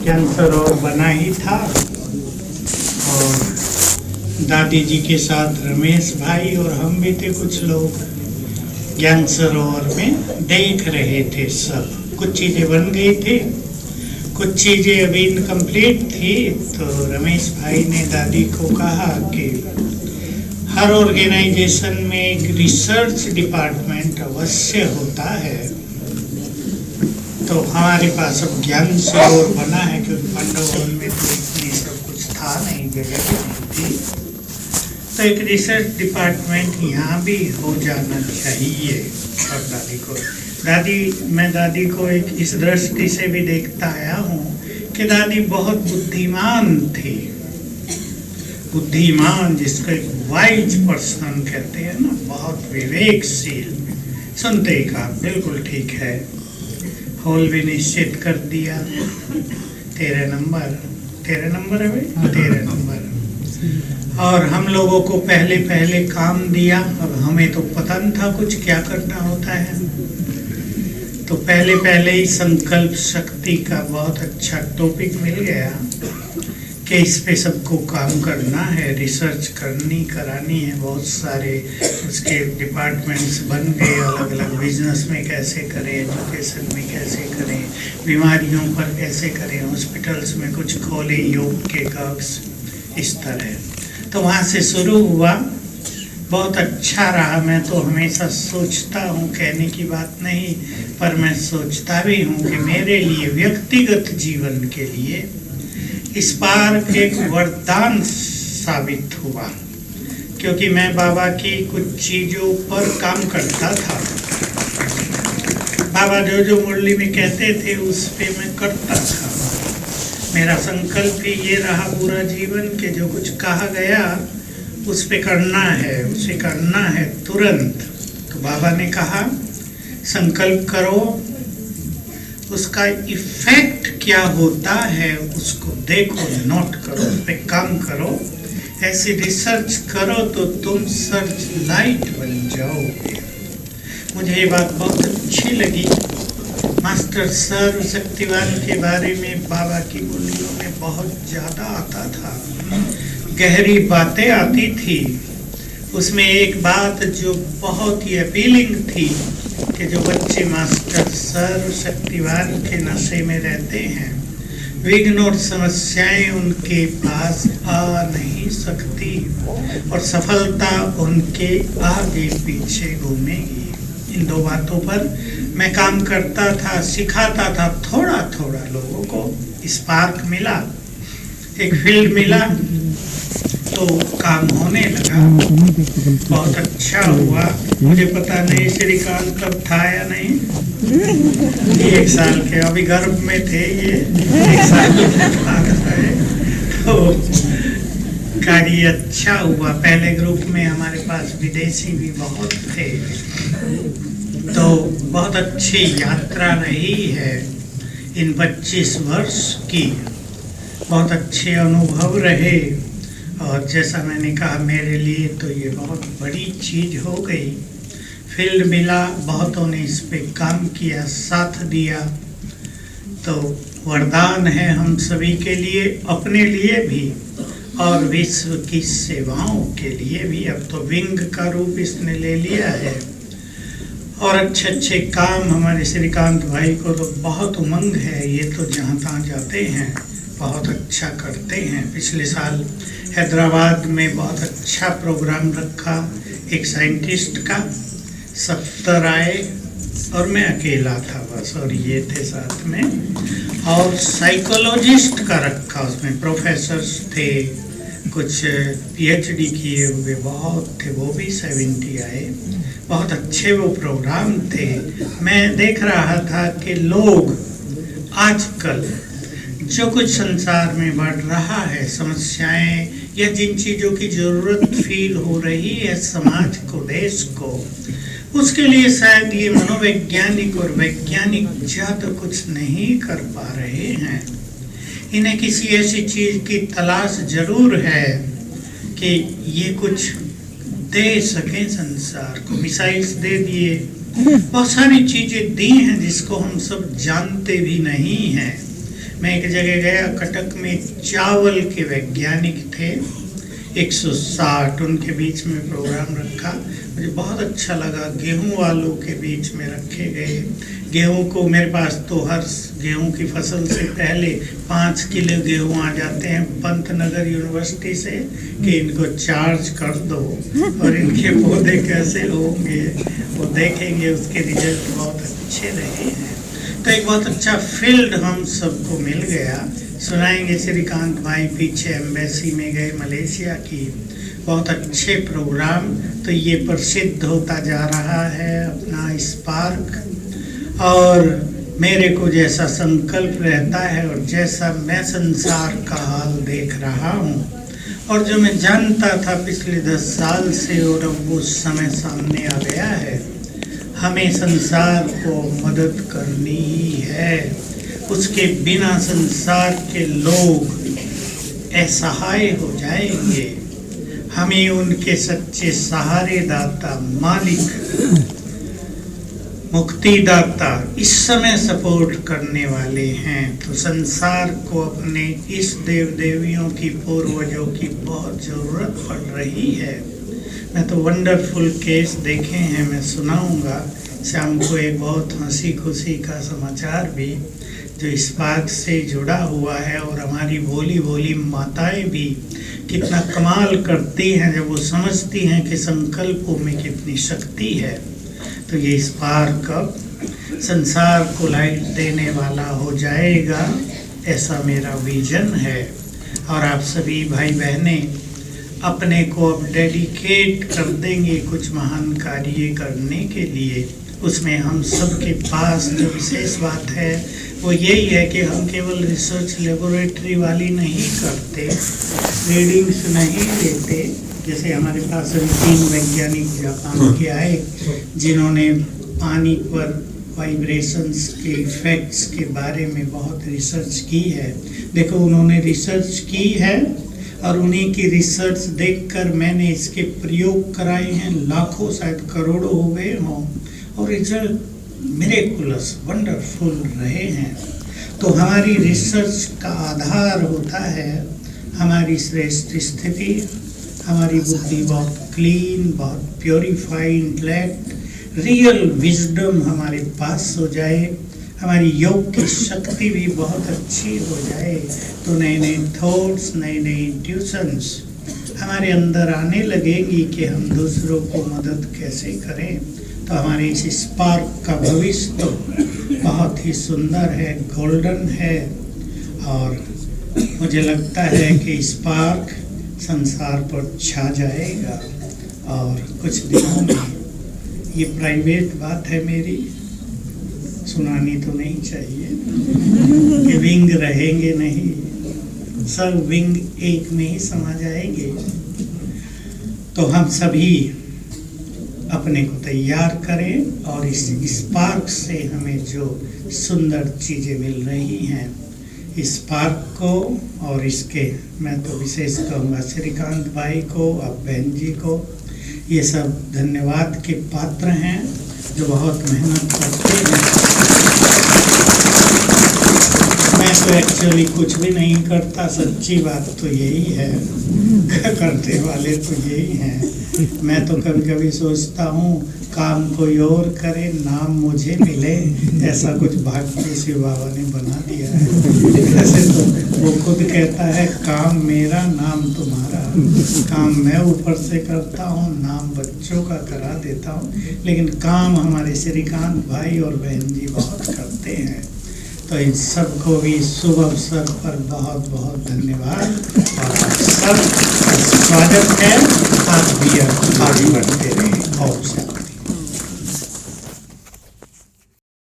Cancer और बना ही था। और दादी जी के साथ रमेश भाई और हम भी थे, कुछ लोग ज्ञान सरोवर में देख रहे थे। सब कुछ चीज़ें बन गई थी, कुछ चीज़ें अभी इनकम्प्लीट थी। तो रमेश भाई ने दादी को कहा कि हर ऑर्गेनाइजेशन में एक रिसर्च डिपार्टमेंट अवश्य होता है। तो हमारे पास अब ज्ञान सरोवर बना है, क्योंकि मंडोर में तो इतनी सब कुछ था नहीं, जगह भी नहीं थी। तो एक रिसर्च डिपार्टमेंट यहाँ भी हो जाना चाहिए। और मैं दादी को एक इस दृष्टि से भी देखता आया हूँ कि दादी बहुत बुद्धिमान थी। बुद्धिमान जिसको एक वाइज पर्सन कहते हैं ना, बहुत विवेकशील। सुनते ही कहा बिल्कुल ठीक है। हॉल भी निश्चित कर दिया। 13 नंबर है भाई, 13 नंबर। और हम लोगों को पहले काम दिया। अब हमें तो पता नहीं था कुछ क्या करना होता है, तो पहले ही संकल्प शक्ति का बहुत अच्छा टॉपिक मिल गया कि इस पे सबको काम करना है, रिसर्च करानी है। बहुत सारे उसके डिपार्टमेंट्स बन गए, अलग अलग बिजनेस में कैसे करें, एजुकेशन में कैसे करें, बीमारियों पर कैसे करें, हॉस्पिटल्स में कुछ खोले, योग के कक्ष, इस तरह। तो वहाँ से शुरू हुआ, बहुत अच्छा रहा। मैं तो हमेशा सोचता हूँ, कहने की बात नहीं, पर मैं सोचता भी हूँ कि मेरे लिए व्यक्तिगत जीवन के लिए इस पार्क एक वरदान साबित हुआ, क्योंकि मैं बाबा की कुछ चीज़ों पर काम करता था। बाबा जो मुरली में कहते थे उस पे मैं करता था। मेरा संकल्प ही ये रहा पूरा जीवन के जो कुछ कहा गया उस पे करना है, उसे करना है तुरंत। तो बाबा ने कहा संकल्प करो, उसका इफेक्ट क्या होता है उसको देखो, नोट करो, उस पे काम करो, ऐसी रिसर्च करो तो तुम सर्च लाइट बन जाओगे। मुझे ये बात बहुत अच्छी लगी। मास्टर सर्वशक्तिवान के बारे में बाबा की बोलियों में बहुत ज़्यादा आता था, गहरी बातें आती थी। उसमें एक बात जो बहुत ही अपीलिंग थी कि जो बच्चे मास्टर सर्वशक्तिवान के नशे में रहते हैं, विघ्न और समस्याएं उनके पास आ नहीं सकती और सफलता उनके आगे पीछे घूमेगी। इन दो बातों पर मैं काम करता था, सिखाता था थोड़ा थोड़ा लोगों को। इस पार्क मिला, एक फील्ड मिला, तो काम होने लगा। बहुत अच्छा हुआ। मुझे पता नहीं श्रीकांत कब था या नहीं, 1 साल के, अभी गर्भ में थे ये, 1 साल के। तो कार्य अच्छा हुआ। पहले ग्रुप में हमारे पास विदेशी भी बहुत थे, तो बहुत अच्छी यात्रा रही है इन 25 वर्ष की। बहुत अच्छे अनुभव रहे। और जैसा मैंने कहा, मेरे लिए तो ये बहुत बड़ी चीज़ हो गई। फील्ड मिला, बहुतों ने इस पे काम किया, साथ दिया, तो वरदान है हम सभी के लिए, अपने लिए भी और विश्व की सेवाओं के लिए भी। अब तो विंग का रूप इसने ले लिया है और अच्छे अच्छे काम। हमारे श्रीकांत भाई को तो बहुत उमंग है, ये तो जहाँ तहाँ जाते हैं, बहुत अच्छा करते हैं। पिछले साल हैदराबाद में बहुत अच्छा प्रोग्राम रखा, एक साइंटिस्ट का, 70 आए और मैं अकेला था बस, और ये थे साथ में। और साइकोलॉजिस्ट का रखा, उसमें प्रोफेसर्स थे, कुछ पीएचडी किए हुए बहुत थे, वो भी 70 आए। बहुत अच्छे वो प्रोग्राम थे। मैं देख रहा था कि लोग आजकल जो कुछ संसार में बढ़ रहा है, समस्याएं या जिन चीज़ों की ज़रूरत फील हो रही है समाज को, देश को, उसके लिए शायद ये मनोवैज्ञानिक और वैज्ञानिक ज़्यादा कुछ नहीं कर पा रहे हैं। इन्हें किसी ऐसी चीज़ की तलाश जरूर है कि ये कुछ दे सकें संसार को। मिसाइल्स दे दिए, बहुत सारी चीज़ें दी हैं जिसको हम सब जानते भी नहीं हैं, मैं एक जगह गया, कटक में चावल के वैज्ञानिक थे 160, उनके बीच में प्रोग्राम रखा। मुझे बहुत अच्छा लगा। गेहूं वालों के बीच में रखे गए। गेहूं को मेरे पास तो हर गेहूं की फसल से पहले 5 किलो गेहूं आ जाते हैं पंतनगर यूनिवर्सिटी से कि इनको चार्ज कर दो और इनके पौधे कैसे होंगे वो देखेंगे। उसके रिजल्ट बहुत अच्छे रहे हैं। तो एक बहुत अच्छा फील्ड हम सबको मिल गया। सुनाएंगे श्रीकांत भाई पीछे एम्बेसी में गए मलेशिया की, बहुत अच्छे प्रोग्राम। तो ये प्रसिद्ध होता जा रहा है अपना स्पार्क। और मेरे को जैसा संकल्प रहता है और जैसा मैं संसार का हाल देख रहा हूँ और जो मैं जानता था पिछले 10 साल से और अब वो समय सामने आ गया है, हमें संसार को मदद करनी ही है। उसके बिना संसार के लोग असहाय हो जाएंगे। हमें उनके सच्चे सहारे दाता, मालिक, मुक्तिदाता इस समय सपोर्ट करने वाले हैं। तो संसार को अपने इस देव देवियों की, पूर्वजों की बहुत ज़रूरत पड़ रही है। मैं तो वंडरफुल केस देखे हैं, मैं सुनाऊंगा शाम को एक बहुत हंसी खुशी का समाचार भी जो इस बात से जुड़ा हुआ है। और हमारी भोली भोली माताएं भी कितना कमाल करती हैं जब वो समझती हैं कि संकल्पों में कितनी शक्ति है। तो ये स्पार्क अब संसार को लाइट देने वाला हो जाएगा, ऐसा मेरा विजन है। और आप सभी भाई बहनें अपने को अब डेडिकेट कर देंगे कुछ महान कार्य करने के लिए। उसमें हम सबके पास जो विशेष बात है वो यही है कि हम केवल रिसर्च लेबोरेटरी वाली नहीं करते, रीडिंग्स नहीं लेते। जैसे हमारे पास 3 वैज्ञानिक जापान के आए जिन्होंने पानी पर वाइब्रेशंस के इफेक्ट्स के बारे में बहुत रिसर्च की है। देखो उन्होंने रिसर्च की है और उन्हीं की रिसर्च देखकर मैंने इसके प्रयोग कराए हैं, लाखों शायद करोड़ों हो गए हों और रिजल्ट मिरेकुलस वंडरफुल रहे हैं। तो हमारी रिसर्च का आधार होता है हमारी श्रेष्ठ स्थिति, हमारी बुद्धि बहुत क्लीन, बहुत प्योरीफाइड इंटेलेक्ट, रियल विजडम हमारे पास हो जाए, हमारी योग की शक्ति भी बहुत अच्छी हो जाए। तो नए नए थॉट्स, नए नए इंट्यूशंस हमारे अंदर आने लगेंगी कि हम दूसरों को मदद कैसे करें। तो हमारे इस स्पार्क का भविष्य तो बहुत ही सुंदर है, गोल्डन है। और मुझे लगता है कि स्पार्क संसार पर छा जाएगा और कुछ दिनों में। ये प्राइवेट बात है मेरी, सुनानी तो नहीं चाहिए कि विंग रहेंगे नहीं, सब विंग एक में ही समा जाएंगे। तो हम सभी अपने को तैयार करें और इस स्पार्क से हमें जो सुंदर चीज़ें मिल रही हैं, स्पार्क को और इसके मैं तो विशेष कहूँगा श्रीकांत भाई को, अब बहन जी को, ये सब धन्यवाद के पात्र हैं जो बहुत मेहनत करते हैं। मैं तो एक्चुअली कुछ भी नहीं करता, सच्ची बात तो यही है, करते वाले तो यही हैं। मैं तो कभी कभी सोचता हूँ काम कोई और करे, नाम मुझे मिले, ऐसा कुछ भाग्य शिव बाबा ने बना दिया है। वैसे तो वो खुद कहता है काम मेरा नाम तुम्हारा। काम मैं ऊपर से करता हूँ, नाम बच्चों का करा देता हूँ, लेकिन काम हमारे श्रीकांत भाई और बहन जी बहुत करते हैं। तो इन सबको भी शुभ अवसर पर बहुत बहुत धन्यवाद और आप सब स्वागत है। आप भी आगे बढ़ते रहें।